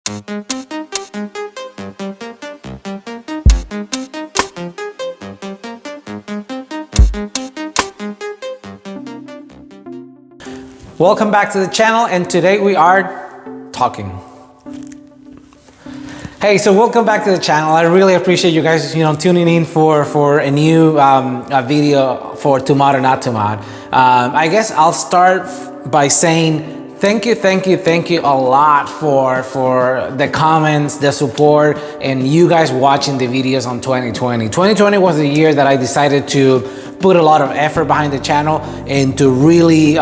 Welcome back to the channel, and today we are talking. Hey, so welcome back to the channel. I really appreciate you guys, tuning in for a new video for To Mod or Not To Mod. I guess I'll start by saying thank you a lot for the comments, the support, and you guys watching the videos on 2020. 2020 was the year that I decided to put a lot of effort behind the channel and to really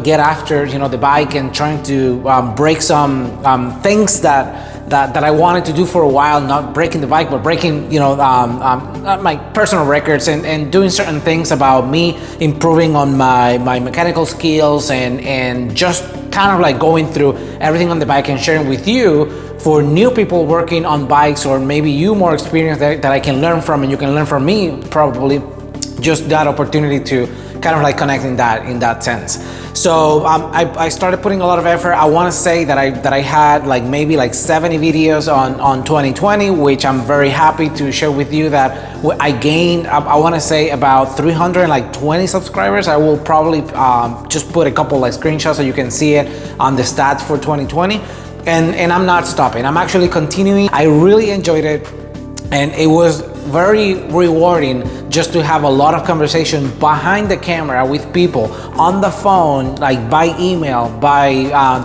get after the bike and trying to break some things that I wanted to do for a while, not breaking the bike, but breaking my personal records and doing certain things about me, improving on my mechanical skills and just kind of like going through everything on the bike and sharing with you for new people working on bikes, or maybe you more experienced that I can learn from and you can learn from me probably. Just that opportunity to kind of like connect in that sense. So I started putting a lot of effort. I want to say that I had maybe 70 videos on 2020, which I'm very happy to share with you that I gained. I want to say about 320 subscribers. I will probably just put a couple screenshots so you can see it on the stats for 2020. And I'm not stopping. I'm actually continuing. I really enjoyed it, and it was very rewarding just to have a lot of conversation behind the camera with people on the phone, by email,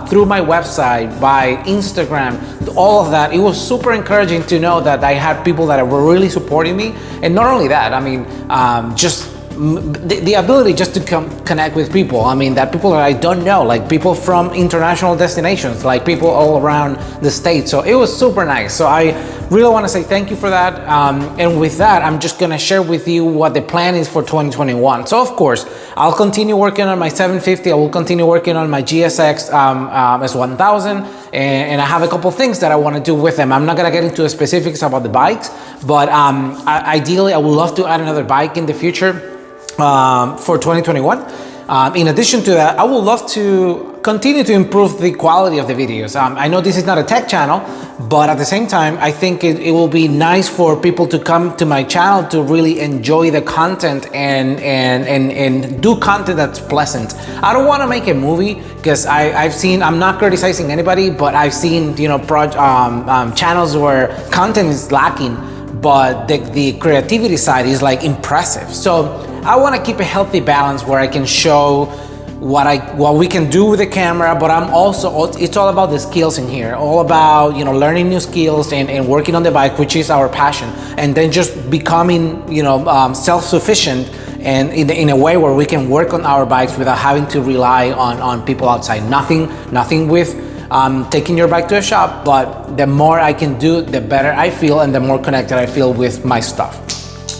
through my website, by Instagram, all of that. It was super encouraging to know that I had people that were really supporting me. And not only that, I mean, just the ability just to connect with people. I mean, that people that I don't know, like people from international destinations, like people all around the state. So it was super nice. So I really want to say thank you for that. And with that, I'm just going to share with you what the plan is for 2021. So of course, I'll continue working on my 750. I will continue working on my GSX S1000. And I have a couple things that I want to do with them. I'm not going to get into the specifics about the bikes, but ideally, I would love to add another bike in the future. For 2021. In addition to that, I would love to continue to improve the quality of the videos. I know this is not a tech channel, but at the same time, I think it will be nice for people to come to my channel to really enjoy the content and do content that's pleasant. I don't want to make a movie because I've seen, I'm not criticizing anybody, but I've seen channels where content is lacking, but the creativity side is impressive. So I want to keep a healthy balance where I can show what we can do with the camera, but it's all about the skills in here, all about learning new skills and working on the bike, which is our passion, and then just becoming self-sufficient and in a way where we can work on our bikes without having to rely on people outside. Nothing with taking your bike to a shop, but the more I can do, the better I feel and the more connected I feel with my stuff.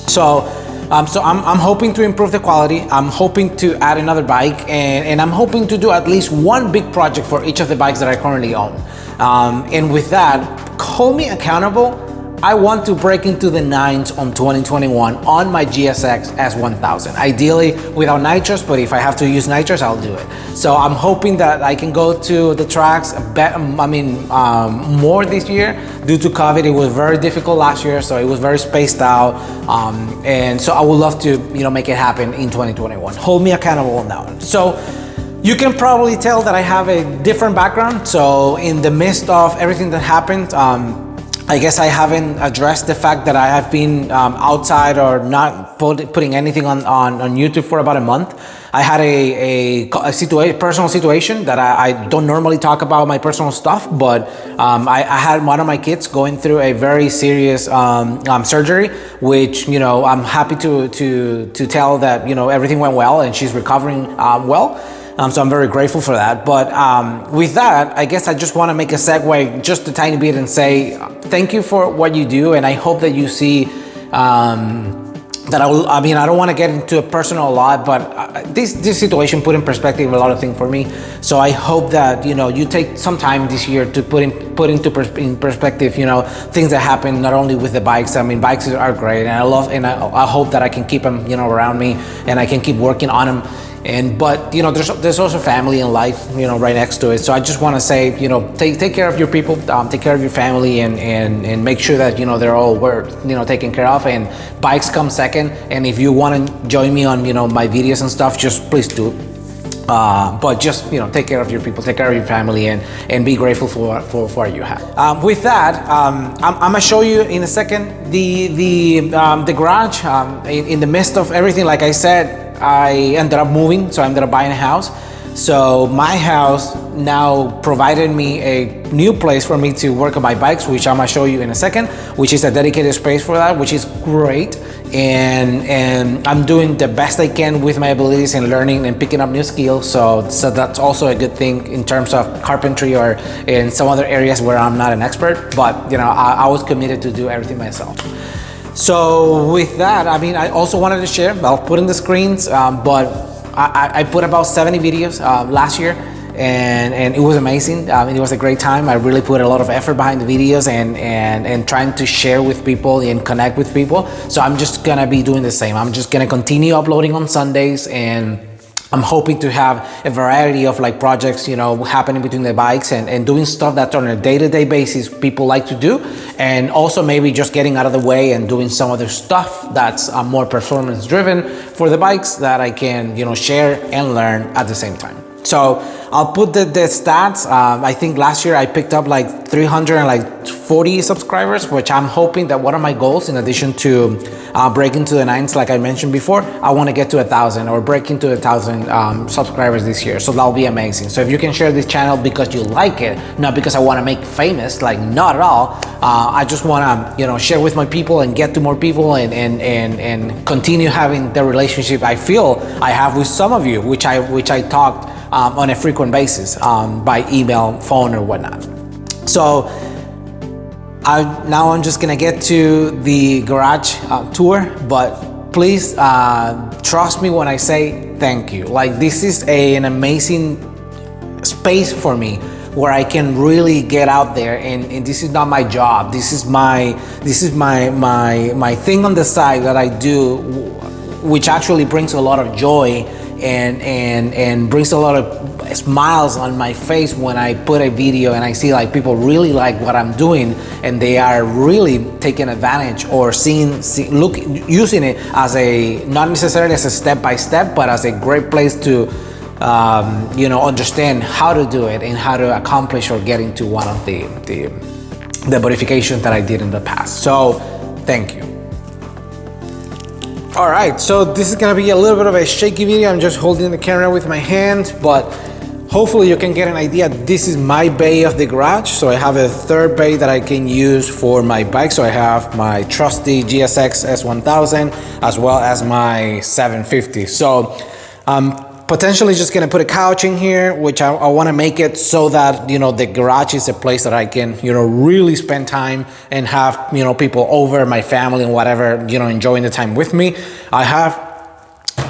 So I'm hoping to improve the quality. I'm hoping to add another bike, and I'm hoping to do at least one big project for each of the bikes that I currently own. And with that, hold me accountable. I want to break into the 9s on 2021 on my GSX S1000. Ideally without nitros, but if I have to use nitros, I'll do it. So I'm hoping that I can go to the tracks more this year. Due to COVID, it was very difficult last year, so it was very spaced out. And so I would love to make it happen in 2021. Hold me accountable on that one. So you can probably tell that I have a different background. So in the midst of everything that happened, I guess I haven't addressed the fact that I have been outside or not putting anything on YouTube for about a month. I had a personal situation that I don't normally talk about my personal stuff, but I had one of my kids going through a very serious surgery, which I'm happy to tell that everything went well and she's recovering well. So I'm very grateful for that. But with that, I guess I just want to make a segue just a tiny bit and say thank you for what you do, and I hope that you see that I don't want to get into a personal a lot, but this situation put in perspective a lot of things for me. So I hope that you take some time this year to put into perspective things that happen not only with the bikes. I mean, bikes are great, and I hope that I can keep them around me, and I can keep working on them. But you know, there's also family and life, you know, right next to it. So I just want to say, you know, take care of your people, take care of your family, and make sure that, you know, they're all worth, you know, taken care of. And bikes come second. And if you want to join me on, you know, my videos and stuff, just please do. But just, you know, take care of your people, take care of your family, and be grateful for what you have. With that, I'm gonna show you in a second the garage. In the midst of everything, like I said, I ended up moving, so I ended up buying a house. So my house now provided me a new place for me to work on my bikes, which I'm gonna show you in a second, which is a dedicated space for that, which is great. And I'm doing the best I can with my abilities and learning and picking up new skills. So that's also a good thing in terms of carpentry or in some other areas where I'm not an expert. But you know, I was committed to do everything myself. So with that, I mean, I also wanted to share, I'll put in the screens, but I put about 70 videos last year, and it was amazing. It was a great time. I really put a lot of effort behind the videos and trying to share with people and connect with people. So I'm just gonna be doing the same. I'm just gonna continue uploading on Sundays, and I'm hoping to have a variety of like projects, you know, happening between the bikes and doing stuff that on a day-to-day basis people like to do, and also maybe just getting out of the way and doing some other stuff that's more performance driven for the bikes that I can, you know, share and learn at the same time. So I'll put the stats. I think last year I picked up like 340 subscribers, which I'm hoping that one of my goals, in addition to break into the nines like I mentioned before, I want to get to 1,000 or break into 1,000 subscribers this year. So that'll be amazing. So if you can share this channel because you like it, not because I want to make it famous, like not at all. I just want to, you know, share with my people and get to more people and continue having the relationship I feel I have with some of you, which I talked on a frequent basis by email, phone, or whatnot. So now I'm just gonna get to the garage tour, but please trust me when I say thank you. Like, this is an amazing space for me where I can really get out there, and this is not my job. This is my thing on the side that I do, which actually brings a lot of joy and brings a lot of smiles on my face when I put a video and I see like people really like what I'm doing, and they are really taking advantage or using it as not necessarily as a step-by-step, but as a great place to you know, understand how to do it and how to accomplish or get into one of the modifications that I did in the past. So thank you. All right, so this is gonna be a little bit of a shaky video. I'm just holding the camera with my hands, but hopefully you can get an idea. This is my bay of the garage. So I have a third bay that I can use for my bike. So I have my trusty GSX S1000 as well as my 750. So potentially just gonna put a couch in here, which I wanna make it so that, you know, the garage is a place that I can, you know, really spend time and have, you know, people over, my family and whatever, you know, enjoying the time with me.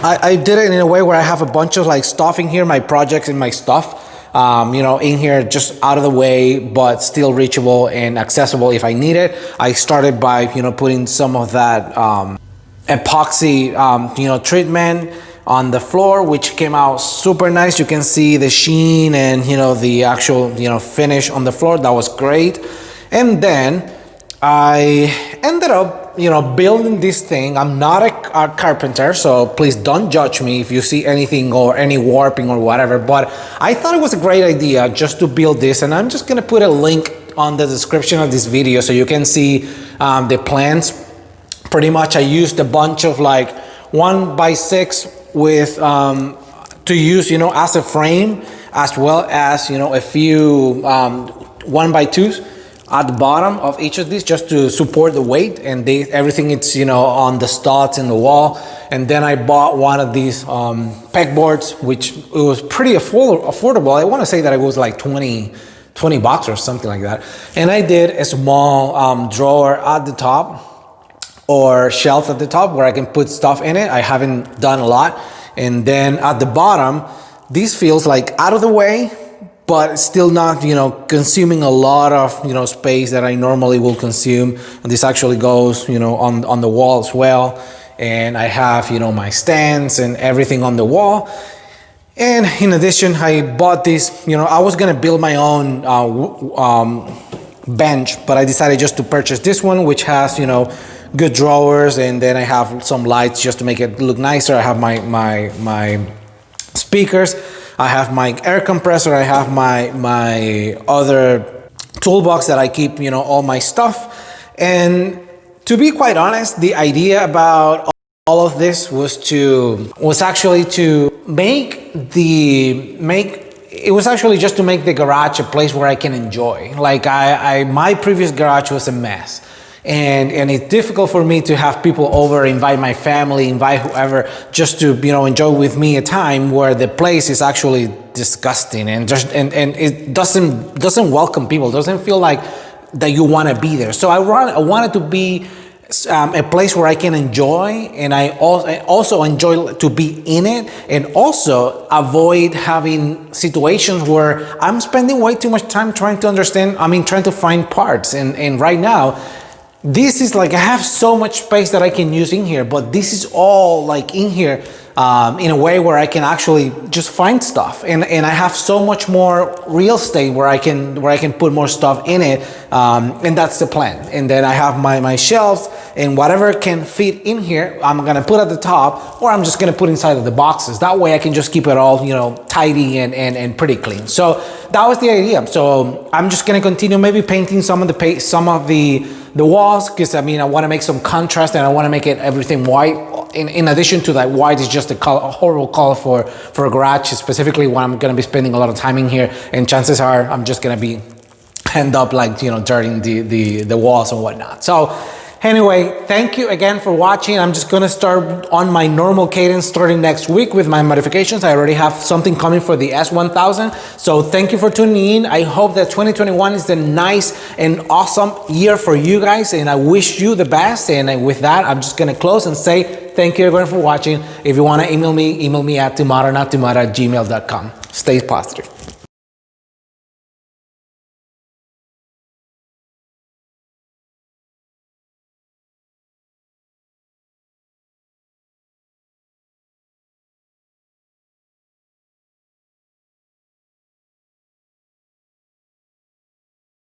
I did it in a way where I have a bunch of like stuff in here, my projects and my stuff, you know, in here, just out of the way, but still reachable and accessible if I need it. I started by, you know, putting some of that epoxy, you know, treatment on the floor, which came out super nice. You can see the sheen and, you know, the actual, you know, finish on the floor. That was great. And then I ended up, you know, building this thing. I'm not a carpenter, so please don't judge me if you see anything or any warping or whatever, but I thought it was a great idea just to build this, and I'm just gonna put a link on the description of this video so you can see the plans. Pretty much I used a bunch of like 1x6 with to use, you know, as a frame, as well as, you know, a few 1x2s at the bottom of each of these just to support the weight, and everything it's, you know, on the studs in the wall. And then I bought one of these pegboards, which it was pretty affordable. I want to say that it was like 20 bucks or something like that. And I did a small drawer at the top, or shelf at the top, where I can put stuff in it. I haven't done a lot. And then at the bottom, this feels like out of the way, but still not, you know, consuming a lot of, you know, space that I normally will consume. And this actually goes, you know, on the wall as well. And I have, you know, my stands and everything on the wall. And in addition, I bought this, I was gonna build my own bench, but I decided just to purchase this one, which has, good drawers, and then I have some lights just to make it look nicer. I have my speakers, I have my air compressor, I have my other toolbox that I keep, all my stuff. And to be quite honest, the idea about all of this was actually to make the garage a place where I can enjoy. Like my previous garage was a mess. And it's difficult for me to have people over, invite my family, invite whoever, just to enjoy with me a time where the place is actually disgusting and it doesn't welcome people. Doesn't feel like that you want to be there. So I wanted to be a place where I can enjoy, and I also enjoy to be in it, and also avoid having situations where I'm spending way too much time trying to find parts. And right now, this is like, I have so much space that I can use in here, but this is all like in here in a way where I can actually just find stuff, and I have so much more real estate where I can put more stuff in it, and that's the plan. And then I have my shelves, and whatever can fit in here, I'm gonna put at the top, or I'm just gonna put inside of the boxes. That way I can just keep it all tidy and pretty clean. So that was the idea. So I'm just gonna continue maybe painting some of the walls, because I want to make some contrast, and I want to make everything white. In addition to that, white is just a horrible color for a garage, specifically when I'm going to be spending a lot of time in here, and chances are I'm just going to end up like dirtying the walls and whatnot. So anyway, thank you again for watching. I'm just going to start on my normal cadence starting next week with my modifications. I already have something coming for the S1000. So thank you for tuning in. I hope that 2021 is a nice and awesome year for you guys, and I wish you the best. And with that, I'm just going to close and say thank you everyone for watching. If you want to email me at tomatonottomato@gmail.com. Stay positive.